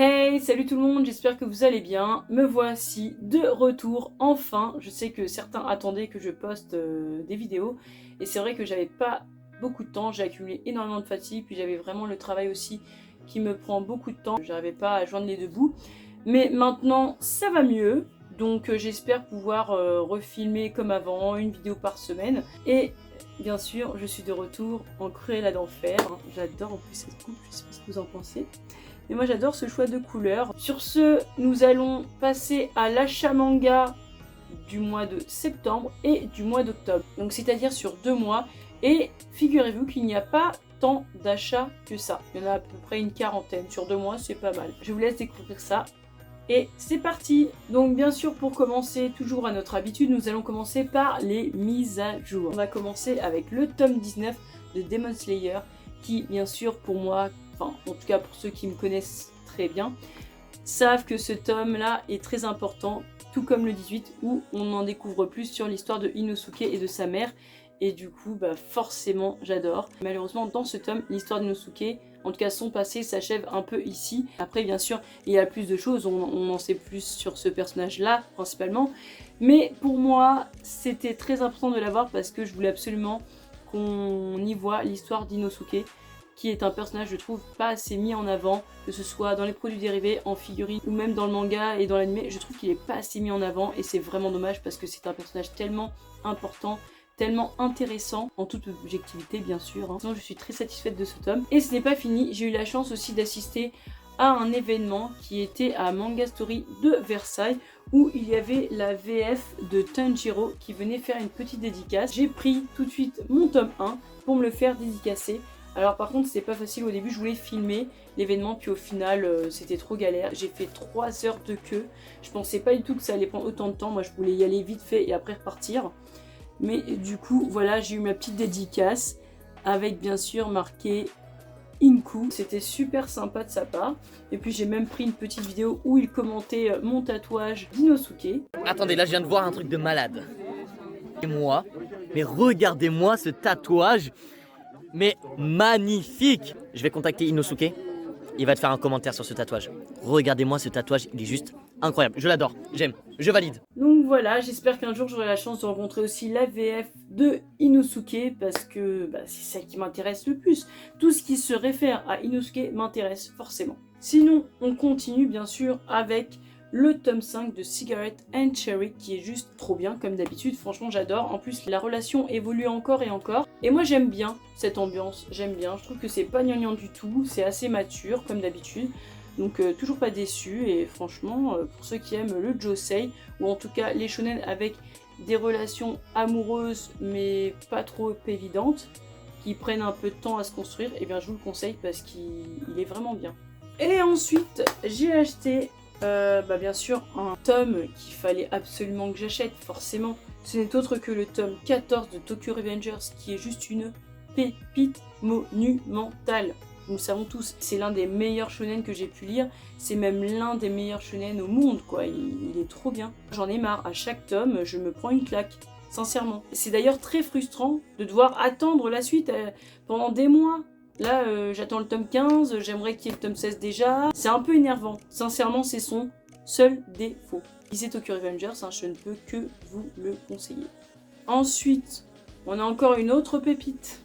Hey, salut tout le monde, j'espère que vous allez bien. Me voici de retour, enfin. Je sais que certains attendaient que je poste des vidéos. Et c'est vrai que j'avais pas beaucoup de temps, j'ai accumulé énormément de fatigue. Puis j'avais vraiment le travail aussi qui me prend beaucoup de temps. J'arrivais pas à joindre les deux bouts. Mais maintenant, ça va mieux. Donc j'espère pouvoir refilmer comme avant, une vidéo par semaine. Et bien sûr, je suis de retour en Cruella d'Enfer. J'adore en plus cette coupe, je sais pas ce que vous en pensez. Mais moi j'adore ce choix de couleurs. Sur ce, nous allons passer à l'achat manga du mois de septembre et du mois d'octobre. Donc c'est-à-dire sur 2 mois. Et figurez-vous qu'il n'y a pas tant d'achats que ça. Il y en a à peu près une quarantaine. Sur 2 mois, c'est pas mal. Je vous laisse découvrir ça. Et c'est parti! Donc bien sûr, pour commencer, toujours à notre habitude, nous allons commencer par les mises à jour. On va commencer avec le tome 19 de Demon Slayer, qui bien sûr pour moi, enfin en tout cas pour ceux qui me connaissent très bien, savent que ce tome là est très important, tout comme le 18 où on en découvre plus sur l'histoire de Inosuke et de sa mère, et du coup bah forcément j'adore. Malheureusement dans ce tome, l'histoire d'Inosuke, en tout cas son passé, s'achève un peu ici. Après bien sûr il y a plus de choses, on en sait plus sur ce personnage là principalement, mais pour moi c'était très important de l'avoir parce que je voulais absolument qu'on y voit l'histoire d'Inosuke, qui est un personnage, je trouve, pas assez mis en avant, que ce soit dans les produits dérivés, en figurines, ou même dans le manga et dans l'anime. Je trouve qu'il est pas assez mis en avant, et c'est vraiment dommage parce que c'est un personnage tellement important, tellement intéressant, en toute objectivité bien sûr. Sinon je suis très satisfaite de ce tome. Et ce n'est pas fini, j'ai eu la chance aussi d'assister à un événement qui était à Manga Story de Versailles, où il y avait la VF de Tanjiro qui venait faire une petite dédicace. J'ai pris tout de suite mon tome 1 pour me le faire dédicacer. Alors par contre c'était pas facile au début, je voulais filmer l'événement puis au final c'était trop galère. J'ai fait 3 heures de queue, je pensais pas du tout que ça allait prendre autant de temps, moi je voulais y aller vite fait et après repartir. Mais du coup voilà, j'ai eu ma petite dédicace avec bien sûr marqué Inku. C'était super sympa de sa part. Et puis j'ai même pris une petite vidéo où il commentait mon tatouage d'Inosuke. Attendez, là je viens de voir un truc de malade. Et moi, mais regardez-moi ce tatouage. Mais magnifique! Je vais contacter Inosuke. Il va te faire un commentaire sur ce tatouage. Regardez-moi ce tatouage, il est juste incroyable. Je l'adore, j'aime, je valide. Donc voilà, j'espère qu'un jour j'aurai la chance de rencontrer aussi la VF de Inosuke parce que bah, c'est celle qui m'intéresse le plus. Tout ce qui se réfère à Inosuke m'intéresse forcément. Sinon, on continue bien sûr avec le tome 5 de Cigarette and Cherry qui est juste trop bien comme d'habitude, franchement j'adore. En plus la relation évolue encore et encore et moi j'aime bien cette ambiance, j'aime bien, je trouve que c'est pas gnangnan du tout, c'est assez mature comme d'habitude. Donc toujours pas déçu et franchement pour ceux qui aiment le josei ou en tout cas les shonen avec des relations amoureuses mais pas trop évidentes, qui prennent un peu de temps à se construire, et bien je vous le conseille parce qu'il est vraiment bien. Et ensuite j'ai acheté bien sûr un tome qu'il fallait absolument que j'achète, forcément. Ce n'est autre que le tome 14 de Tokyo Revengers qui est juste une pépite monumentale. Nous le savons tous, c'est l'un des meilleurs shonen que j'ai pu lire, c'est même l'un des meilleurs shonen au monde quoi, il est trop bien. J'en ai marre, à chaque tome je me prends une claque, sincèrement. C'est d'ailleurs très frustrant de devoir attendre la suite pendant des mois. Là, j'attends le tome 15, j'aimerais qu'il y ait le tome 16 déjà. C'est un peu énervant. Sincèrement, c'est son seul défaut. Lisez Tokyo Revengers, hein, je ne peux que vous le conseiller. Ensuite, on a encore une autre pépite.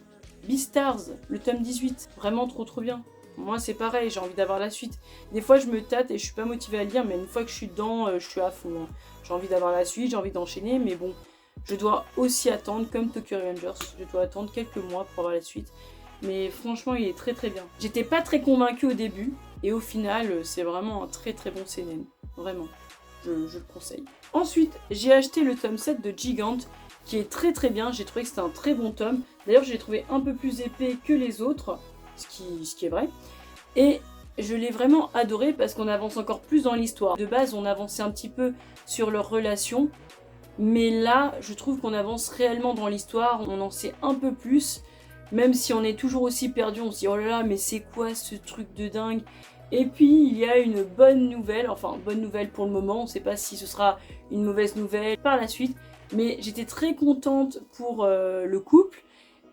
Beastars, le tome 18. Vraiment trop bien. Moi, c'est pareil, j'ai envie d'avoir la suite. Des fois, je me tâte et je suis pas motivée à lire, mais une fois que je suis dedans, je suis à fond. Hein. J'ai envie d'avoir la suite, j'ai envie d'enchaîner, mais bon, je dois aussi attendre, comme Tokyo Revengers, je dois attendre quelques mois pour avoir la suite. Mais franchement, il est très bien. J'étais pas très convaincue au début, et au final, c'est vraiment un très bon seinen. Vraiment, je le conseille. Ensuite, j'ai acheté le tome 7 de Gigant, qui est très bien. J'ai trouvé que c'était un très bon tome. D'ailleurs, je l'ai trouvé un peu plus épais que les autres, ce qui est vrai. Et je l'ai vraiment adoré parce qu'on avance encore plus dans l'histoire. De base, on avançait un petit peu sur leur relation, mais là, je trouve qu'on avance réellement dans l'histoire, on en sait un peu plus. Même si on est toujours aussi perdu, on se dit oh là là mais c'est quoi ce truc de dingue. Et puis il y a une bonne nouvelle, enfin bonne nouvelle pour le moment, on ne sait pas si ce sera une mauvaise nouvelle par la suite. Mais j'étais très contente pour le couple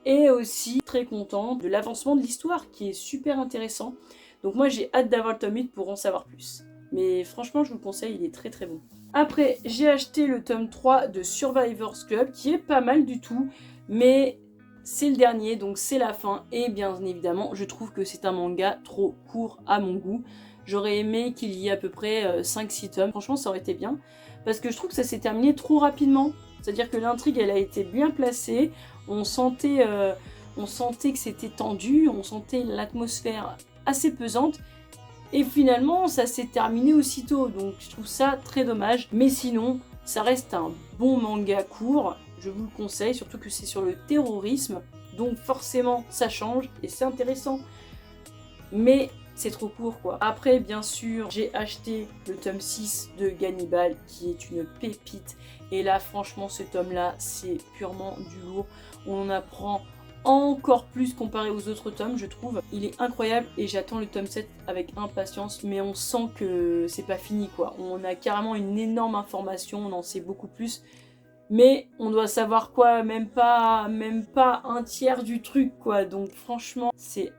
et aussi très contente de l'avancement de l'histoire qui est super intéressant. Donc moi j'ai hâte d'avoir le tome 8 pour en savoir plus. Mais franchement je vous le conseille, il est très très bon. Après j'ai acheté le tome 3 de Survivors Club qui est pas mal du tout, mais c'est le dernier donc c'est la fin et bien évidemment je trouve que c'est un manga trop court à mon goût. J'aurais aimé qu'il y ait à peu près 5-6 tomes, franchement ça aurait été bien, parce que je trouve que ça s'est terminé trop rapidement. C'est-à-dire que l'intrigue elle a été bien placée, on sentait que c'était tendu, on sentait l'atmosphère assez pesante, et finalement ça s'est terminé aussitôt, donc je trouve ça très dommage. Mais sinon, ça reste un bon manga court, je vous le conseille, surtout que c'est sur le terrorisme, donc forcément ça change et c'est intéressant. Mais c'est trop court quoi. Après bien sûr j'ai acheté le tome 6 de Gannibal qui est une pépite. Et là franchement ce tome là c'est purement du lourd. On apprend encore plus comparé aux autres tomes je trouve. Il est incroyable et j'attends le tome 7 avec impatience. Mais on sent que c'est pas fini quoi. On a carrément une énorme information, on en sait beaucoup plus. Mais on doit savoir quoi, même pas un tiers du truc quoi. Donc franchement c'est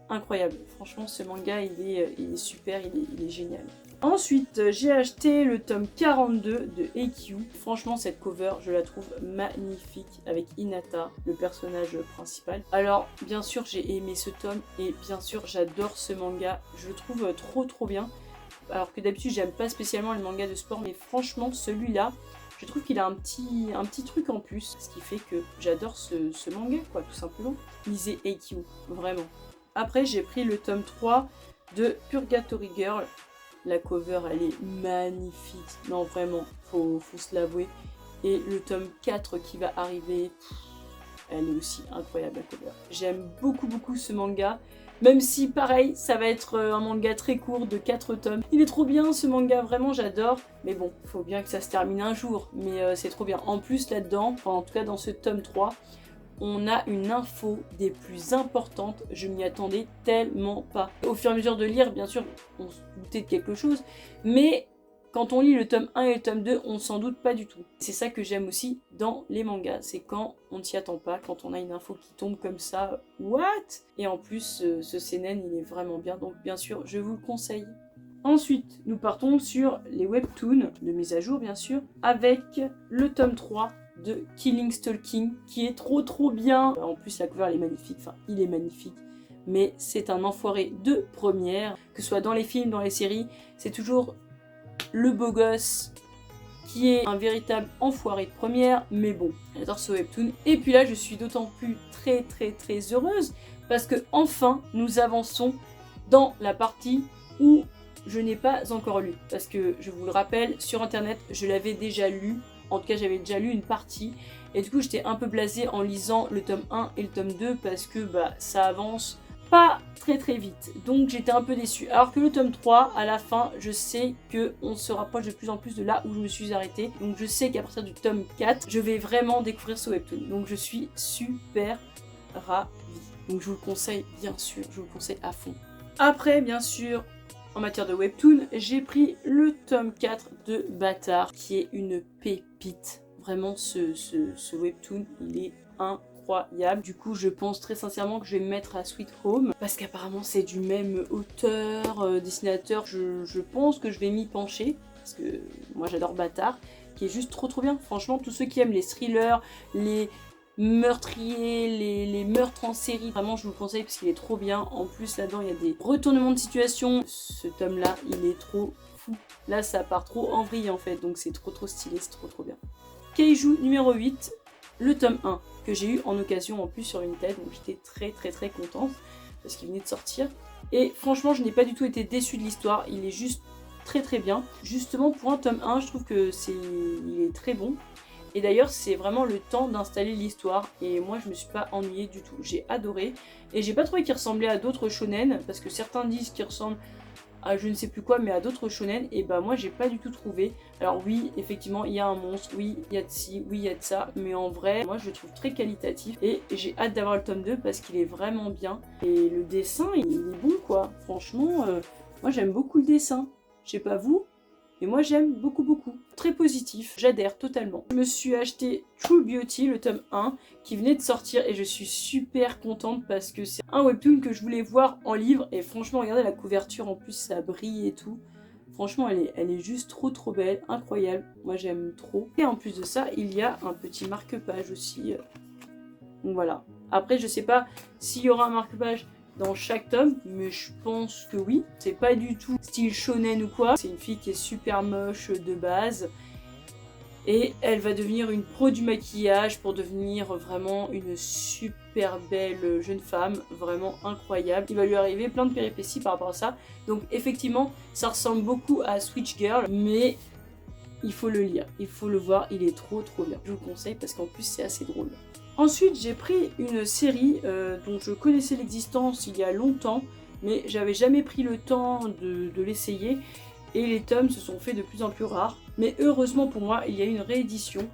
incroyable. Franchement ce manga il est super, il est génial. Ensuite j'ai acheté le tome 42 de Eikyu. Franchement cette cover je la trouve magnifique avec Hinata, le personnage principal. Alors bien sûr j'ai aimé ce tome et bien sûr j'adore ce manga. Je le trouve trop bien. Alors que d'habitude j'aime pas spécialement les mangas de sport, mais franchement celui-là je trouve qu'il a un petit truc en plus, ce qui fait que j'adore ce manga quoi tout simplement. Lisez Eikyu, vraiment. Après j'ai pris le tome 3 de Purgatory Girl. La cover elle est magnifique, non vraiment, faut se l'avouer. Et le tome 4 qui va arriver, elle est aussi incroyable la cover. J'aime beaucoup ce manga, même si pareil ça va être un manga très court de 4 tomes. Il est trop bien ce manga, vraiment j'adore. Mais bon, faut bien que ça se termine un jour, mais c'est trop bien. En plus là-dedans, enfin, en tout cas dans ce tome 3, on a une info des plus importantes, je m'y attendais tellement pas. Au fur et à mesure de lire, bien sûr, on se doutait de quelque chose, mais quand on lit le tome 1 et le tome 2, on s'en doute pas du tout. C'est ça que j'aime aussi dans les mangas, c'est quand on ne s'y attend pas, quand on a une info qui tombe comme ça, what? Et en plus, ce seinen, il est vraiment bien, donc bien sûr, je vous le conseille. Ensuite, nous partons sur les webtoons, de mise à jour bien sûr, avec le tome 3 de Killing Stalking, qui est trop bien. En plus la cover elle est magnifique, enfin il est magnifique, mais c'est un enfoiré de première, que ce soit dans les films, dans les séries, c'est toujours le beau gosse qui est un véritable enfoiré de première, mais bon, j'adore ce webtoon. Et puis là je suis d'autant plus très heureuse, parce que enfin nous avançons dans la partie où je n'ai pas encore lu, parce que je vous le rappelle, sur internet je l'avais déjà lu. En tout cas, j'avais déjà lu une partie et du coup, j'étais un peu blasée en lisant le tome 1 et le tome 2 parce que ça avance pas très vite. Donc, j'étais un peu déçue. Alors que le tome 3, à la fin, je sais qu'on se rapproche de plus en plus de là où je me suis arrêtée. Donc, je sais qu'à partir du tome 4, je vais vraiment découvrir ce webtoon. Donc, je suis super ravie. Donc, je vous le conseille, bien sûr. Je vous le conseille à fond. Après, bien sûr, en matière de webtoon, j'ai pris le tome 4 de Bâtard, qui est une pépite. Vraiment, ce webtoon, il est incroyable. Du coup, je pense très sincèrement que je vais me mettre à Sweet Home, parce qu'apparemment, c'est du même auteur, dessinateur. Je pense que je vais m'y pencher, parce que moi, j'adore Bâtard, qui est juste trop bien. Franchement, tous ceux qui aiment les thrillers, les meurtriers, les meurtres en série, vraiment je vous le conseille parce qu'il est trop bien. En plus là-dedans il y a des retournements de situation. Ce tome là il est trop fou. Là ça part trop en vrille en fait, donc c'est trop stylé, c'est trop bien. Kaiju numéro 8, le tome 1 que j'ai eu en occasion en plus sur Vinted, donc j'étais très contente parce qu'il venait de sortir. Et franchement je n'ai pas du tout été déçue de l'histoire, il est juste très bien. Justement pour un tome 1 je trouve que il est très bon. Et d'ailleurs, c'est vraiment le temps d'installer l'histoire. Et moi, je me suis pas ennuyée du tout. J'ai adoré. Et j'ai pas trouvé qu'il ressemblait à d'autres shonen. Parce que certains disent qu'il ressemble à je ne sais plus quoi, mais à d'autres shonen. Et bah, moi, j'ai pas du tout trouvé. Alors, oui, effectivement, il y a un monstre. Oui, il y a de ci. Oui, il y a de ça. Mais en vrai, moi, je le trouve très qualitatif. Et j'ai hâte d'avoir le tome 2 parce qu'il est vraiment bien. Et le dessin, il est bon, quoi. Franchement, moi, j'aime beaucoup le dessin. Je sais pas vous. Et moi j'aime beaucoup beaucoup, très positif, j'adhère totalement. Je me suis acheté True Beauty, le tome 1, qui venait de sortir et je suis super contente parce que c'est un webtoon que je voulais voir en livre et franchement regardez la couverture, en plus ça brille et tout. Franchement elle est juste trop belle, incroyable, moi j'aime trop. Et en plus de ça il y a un petit marque-page aussi, donc voilà. Après je sais pas s'il y aura un marque-page dans chaque tome, mais je pense que oui. C'est pas du tout style shonen ou quoi. C'est une fille qui est super moche de base. Et elle va devenir une pro du maquillage pour devenir vraiment une super belle jeune femme, vraiment incroyable. Il va lui arriver plein de péripéties par rapport à ça. Donc effectivement, ça ressemble beaucoup à Switch Girl, mais il faut le lire, il faut le voir, il est trop bien. Je vous le conseille parce qu'en plus c'est assez drôle. Ensuite, j'ai pris une série dont je connaissais l'existence il y a longtemps, mais j'avais jamais pris le temps de l'essayer, et les tomes se sont faits de plus en plus rares. Mais heureusement pour moi, il y a une réédition,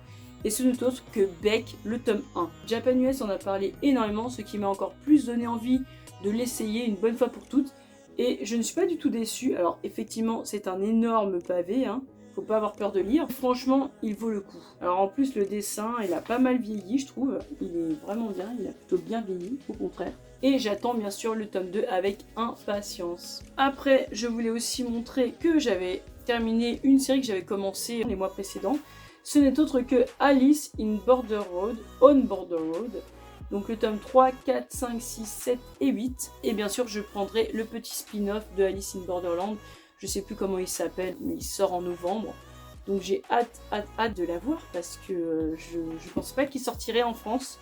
et ce n'est autre que Beck, le tome 1. Japan US en a parlé énormément, ce qui m'a encore plus donné envie de l'essayer une bonne fois pour toutes, et je ne suis pas du tout déçue. Alors effectivement, c'est un énorme pavé, hein. Faut pas avoir peur de lire. Franchement, il vaut le coup. Alors en plus, le dessin, il a pas mal vieilli, je trouve. Il est vraiment bien, il a plutôt bien vieilli, au contraire. Et j'attends bien sûr le tome 2 avec impatience. Après, je voulais aussi montrer que j'avais terminé une série que j'avais commencé les mois précédents. Ce n'est autre que Alice in Border Road, On Border Road. Donc le tome 3, 4, 5, 6, 7 et 8. Et bien sûr, je prendrai le petit spin-off de Alice in Borderland. Je sais plus comment il s'appelle, mais il sort en novembre. Donc j'ai hâte de l'avoir parce que je ne pensais pas qu'il sortirait en France.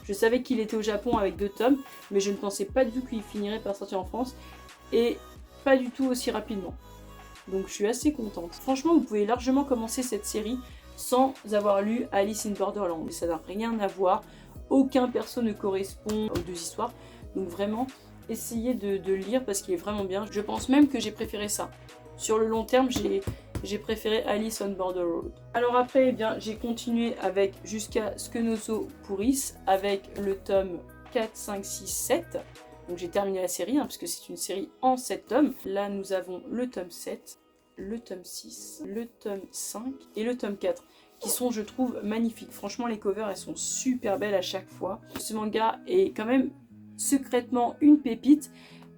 Je savais qu'il était au Japon avec 2 tomes, mais je ne pensais pas du tout qu'il finirait par sortir en France. Et pas du tout aussi rapidement. Donc je suis assez contente. Franchement, vous pouvez largement commencer cette série sans avoir lu Alice in Borderland. Ça n'a rien à voir. Aucun perso ne correspond aux 2 histoires. Donc vraiment, essayez de le lire parce qu'il est vraiment bien. Je pense même que j'ai préféré ça. Sur le long terme, j'ai préféré Alice on Border Road. Alors après, eh bien, j'ai continué avec jusqu'à ce que nos os pourrissent avec le tome 4, 5, 6, 7. Donc j'ai terminé la série, parce que c'est une série en 7 tomes. Là, nous avons le tome 7, le tome 6, le tome 5 et le tome 4. Qui sont, je trouve, magnifiques. Franchement, les covers, elles sont super belles à chaque fois. Ce manga est quand même secrètement une pépite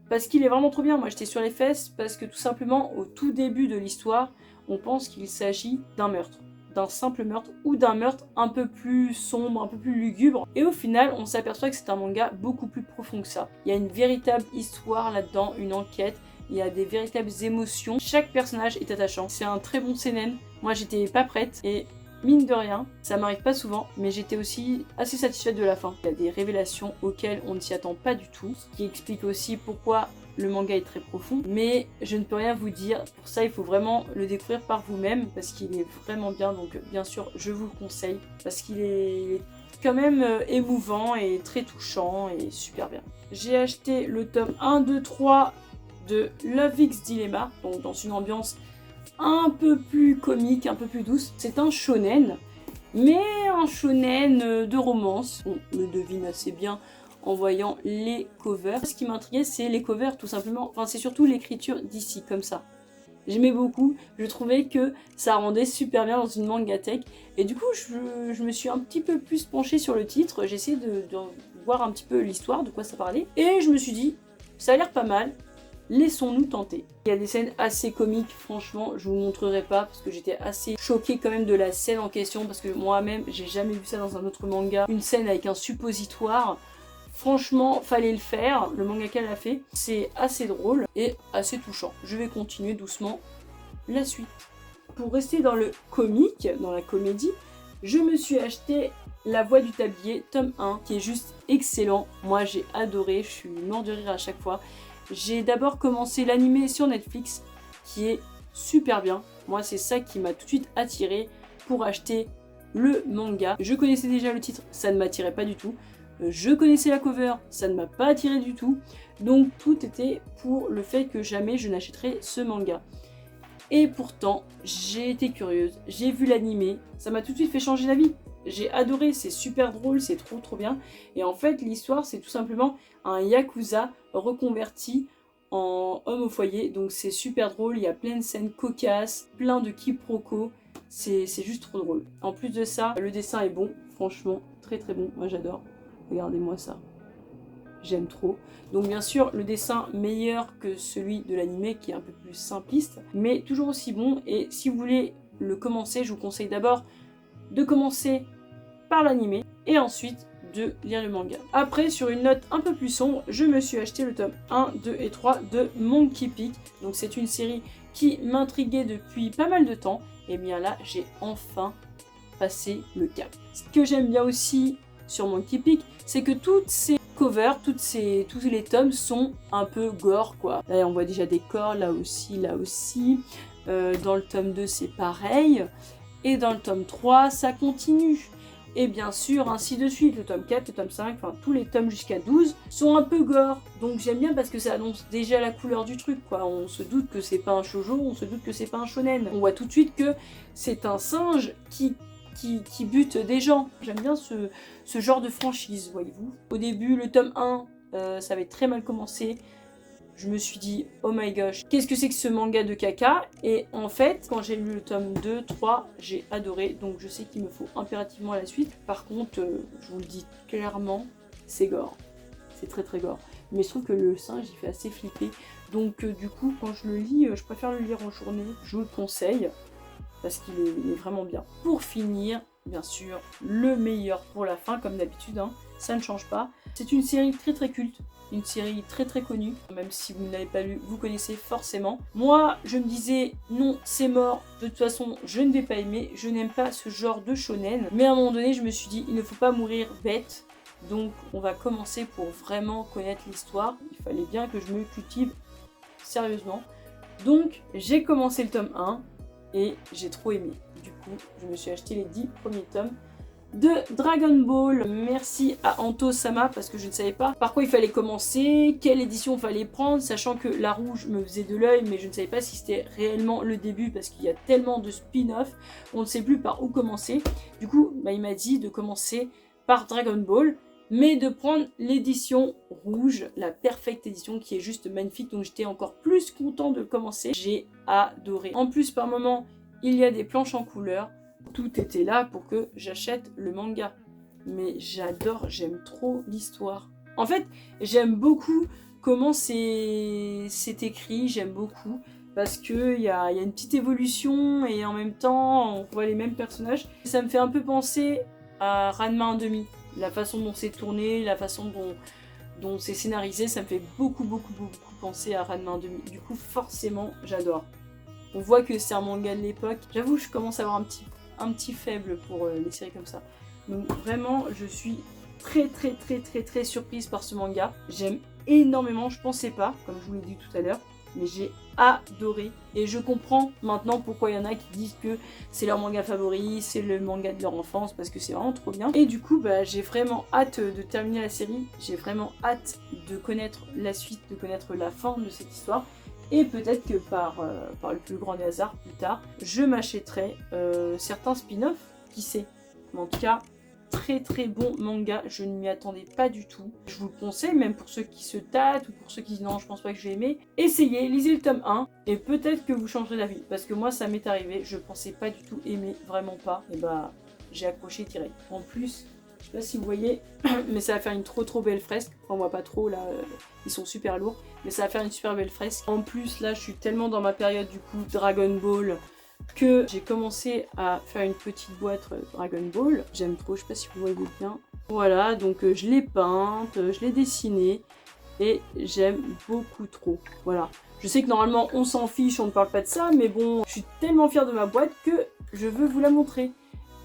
parce qu'il est vraiment trop bien. Moi j'étais sur les fesses parce que tout simplement au tout début de l'histoire on pense qu'il s'agit d'un meurtre, d'un simple meurtre ou d'un meurtre un peu plus sombre, un peu plus lugubre, et au final on s'aperçoit que c'est un manga beaucoup plus profond que ça. Il y a une véritable histoire là-dedans, une enquête, il y a des véritables émotions, chaque personnage est attachant. C'est un très bon seinen. Moi j'étais pas prête et mine de rien, ça m'arrive pas souvent, mais j'étais aussi assez satisfaite de la fin. Il y a des révélations auxquelles on ne s'y attend pas du tout, ce qui explique aussi pourquoi le manga est très profond, mais je ne peux rien vous dire. Pour ça, il faut vraiment le découvrir par vous-même, parce qu'il est vraiment bien, donc bien sûr, je vous le conseille, parce qu'il est quand même émouvant et très touchant et super bien. J'ai acheté le tome 1, 2, 3 de Love X Dilemma, donc dans une ambiance un peu plus comique, un peu plus douce. C'est un shonen, mais un shonen de romance. On le devine assez bien en voyant les covers. Ce qui m'intriguait, c'est les covers, tout simplement. Enfin, c'est surtout l'écriture d'ici, comme ça. J'aimais beaucoup, je trouvais que ça rendait super bien dans une mangatech. Et du coup, je me suis un petit peu plus penchée sur le titre. J'ai essayé de voir un petit peu l'histoire, de quoi ça parlait. Et je me suis dit, ça a l'air pas mal. Laissons-nous tenter. Il y a des scènes assez comiques, franchement, je vous montrerai pas parce que j'étais assez choquée quand même de la scène en question parce que moi-même, j'ai jamais vu ça dans un autre manga. Une scène avec un suppositoire, franchement, fallait le faire, le mangaka l'a fait. C'est assez drôle et assez touchant. Je vais continuer doucement la suite. Pour rester dans le comique, dans la comédie, je me suis acheté La Voix du Tablier, tome 1, qui est juste excellent. Moi, j'ai adoré, je suis mort de rire à chaque fois. J'ai d'abord commencé l'animé sur Netflix, qui est super bien. Moi, c'est ça qui m'a tout de suite attiré pour acheter le manga. Je connaissais déjà le titre, ça ne m'attirait pas du tout. Je connaissais la cover, ça ne m'a pas attiré du tout. Donc tout était pour le fait que jamais je n'achèterais ce manga. Et pourtant, j'ai été curieuse, j'ai vu l'animé, ça m'a tout de suite fait changer d'avis. J'ai adoré, c'est super drôle, c'est trop bien. Et en fait, l'histoire, c'est tout simplement un yakuza reconverti en homme au foyer, donc c'est super drôle, il y a plein de scènes cocasses, plein de quiproquos, c'est juste trop drôle. En plus de ça, le dessin est bon, franchement, très très bon, moi j'adore, regardez-moi ça. J'aime trop. Donc bien sûr, le dessin meilleur que celui de l'animé qui est un peu plus simpliste, mais toujours aussi bon. Et si vous voulez le commencer, je vous conseille d'abord de commencer par l'animé et ensuite de lire le manga. Après, sur une note un peu plus sombre, je me suis acheté le tome 1, 2 et 3 de Monkey Pick. Donc c'est une série qui m'intriguait depuis pas mal de temps. Et bien là, j'ai enfin passé le cap. Ce que j'aime bien aussi sur Monkey Pick, c'est que toutes ces covers, tous les tomes sont un peu gore quoi. Là on voit déjà des corps, là aussi, là aussi. Dans le tome 2 c'est pareil. Et dans le tome 3 ça continue. Et bien sûr ainsi de suite, le tome 4, le tome 5, enfin tous les tomes jusqu'à 12 sont un peu gore. Donc j'aime bien parce que ça annonce déjà la couleur du truc quoi. On se doute que c'est pas un shoujo, on se doute que c'est pas un shonen. On voit tout de suite que c'est un singe qui bute des gens. J'aime bien ce genre de franchise, voyez-vous. Au début, le tome 1, ça avait très mal commencé. Je me suis dit, oh my gosh, qu'est-ce que c'est que ce manga de caca? Et en fait, quand j'ai lu le tome 2, 3, j'ai adoré. Donc je sais qu'il me faut impérativement la suite. Par contre, je vous le dis clairement, c'est gore. C'est très très gore. Mais je trouve que le singe, il fait assez flipper. Donc du coup, quand je le lis, je préfère le lire en journée. Je vous le conseille. Parce qu'il est vraiment bien. Pour finir, bien sûr, le meilleur pour la fin, comme d'habitude, hein, ça ne change pas. C'est une série très très culte, une série très très connue, même si vous ne l'avez pas lu, vous connaissez forcément. Moi, je me disais, non, c'est mort, de toute façon, je ne vais pas aimer, je n'aime pas ce genre de shonen. Mais à un moment donné, je me suis dit, il ne faut pas mourir bête, donc on va commencer pour vraiment connaître l'histoire. Il fallait bien que je me cultive sérieusement. Donc, j'ai commencé le tome 1, et j'ai trop aimé. Du coup, je me suis acheté les 10 premiers tomes de Dragon Ball. Merci à Anto-sama parce que je ne savais pas par quoi il fallait commencer, quelle édition il fallait prendre, sachant que la rouge me faisait de l'œil, mais je ne savais pas si c'était réellement le début parce qu'il y a tellement de spin-off, on ne sait plus par où commencer. Du coup, il m'a dit de commencer par Dragon Ball, mais de prendre l'édition rouge, la perfecte édition qui est juste magnifique, donc j'étais encore plus content de le commencer. J'ai adoré. En plus, par moment, il y a des planches en couleur. Tout était là pour que j'achète le manga. Mais j'adore, j'aime trop l'histoire. En fait, j'aime beaucoup comment c'est écrit, j'aime beaucoup. Parce qu'il y a une petite évolution et en même temps, on voit les mêmes personnages. Ça me fait un peu penser à Ranma 1/2. La façon dont c'est tourné, la façon dont c'est scénarisé, ça me fait beaucoup penser à Ranma 1/2. Du coup, forcément, j'adore. On voit que c'est un manga de l'époque. J'avoue, je commence à avoir un petit faible pour les séries comme ça. Donc vraiment, je suis très surprise par ce manga. J'aime énormément, je pensais pas, comme je vous l'ai dit tout à l'heure, mais j'ai adoré. Et je comprends maintenant pourquoi il y en a qui disent que c'est leur manga favori, c'est le manga de leur enfance, parce que c'est vraiment trop bien. Et du coup, j'ai vraiment hâte de terminer la série. J'ai vraiment hâte de connaître la suite, de connaître la fin de cette histoire. Et peut-être que par le plus grand des hasards, plus tard, je m'achèterai certains spin-offs, qui sait. Mais en tout cas, très bon manga, je ne m'y attendais pas du tout. Je vous le conseille, même pour ceux qui se tâtent ou pour ceux qui disent non, je pense pas que je vais aimer. Essayez, lisez le tome 1 et peut-être que vous changerez d'avis. Parce que moi, ça m'est arrivé, je pensais pas du tout aimer, vraiment pas. Et j'ai accroché direct. En plus, je sais pas si vous voyez, mais ça va faire une trop belle fresque. Enfin, on voit pas trop là, ils sont super lourds. Mais ça va faire une super belle fresque. En plus, là, je suis tellement dans ma période du coup Dragon Ball que j'ai commencé à faire une petite boîte Dragon Ball. J'aime trop, je sais pas si vous voyez bien. Voilà, donc je l'ai peinte, je l'ai dessinée et j'aime beaucoup trop. Voilà. Je sais que normalement on s'en fiche, on ne parle pas de ça, mais bon, je suis tellement fière de ma boîte que je veux vous la montrer.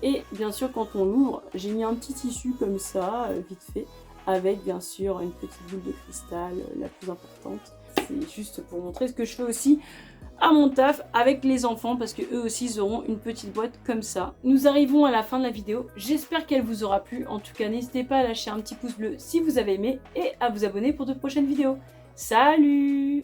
Et bien sûr, quand on l'ouvre, j'ai mis un petit tissu comme ça, vite fait, avec bien sûr une petite boule de cristal, la plus importante. C'est juste pour montrer ce que je fais aussi à mon taf avec les enfants, parce que eux aussi ils auront une petite boîte comme ça. Nous arrivons à la fin de la vidéo, j'espère qu'elle vous aura plu. En tout cas, n'hésitez pas à lâcher un petit pouce bleu si vous avez aimé et à vous abonner pour de prochaines vidéos. Salut!